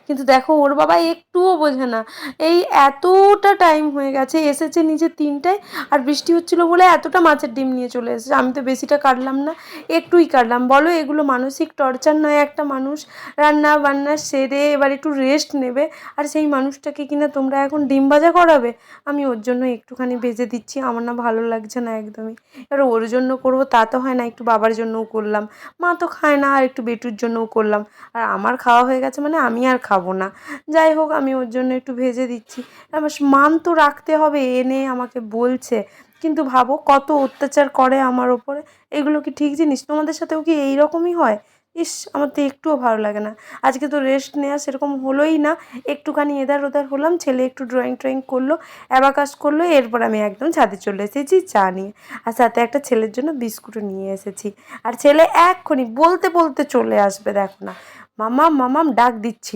কিন্তু দেখো ওর বাবা একটুও বোঝে না। এই এতটা টাইম হয়ে গেছে, এসেছে নিজে 3টায়, আর বৃষ্টি হচ্ছিল বলে এতটা মাছের ডিম নিয়ে চলে এসেছে। আমি তো বেশিটা কাটলাম না, একটুই কাটলাম। বলো এগুলো মানসিক টর্চার নয়? একটা মানুষ রান্না বান্না সেরে এবার একটু রেস্ট নেবে, আর সেই মানুষটাকে কিনা তোমরা এখন ডিম ভাজা করাবে। আমি ওর জন্য একটুখানি ভেজে দিচ্ছি, আমার না ভালো লাগছে না একদমই। এবার ওর জন্য করবো তা তো হয় না, একটু বাবার জন্যও করলাম, মা তো খায় না, আর একটু বেটুর জন্যও করলাম। আর আমার খাওয়া হয়ে গেছে মানে আমি আর খাবো না। যাই হোক, আমি ওর জন্য একটু ভেজে দিচ্ছি। এবার মান তো রাখতে হবে, এনে আমাকে বলছে, কিন্তু ভাবো কত অত্যাচার করে আমার ওপরে। এগুলো কি ঠিক জিনিস? তোমাদের সাথেও কি এই রকমই হয়? ইস, আমার তো একটুও ভালো লাগে না। আজকে তো রেস্ট নেওয়া সেরকম হলোই না, একটুখানি এধার ওধার হলাম, ছেলে একটু ড্রয়িং ট্রয়িং করলো, অ্যাবাকাস করলো, এরপর আমি একদম ছাদে চলে এসেছি চা নিয়ে, আর সাথে একটা ছেলের জন্য বিস্কুটও নিয়ে এসেছি। আর ছেলে এক্ষুনি বলতে বলতে চলে আসবে, দেখো না, মামাম মামাম ডাক দিচ্ছিল।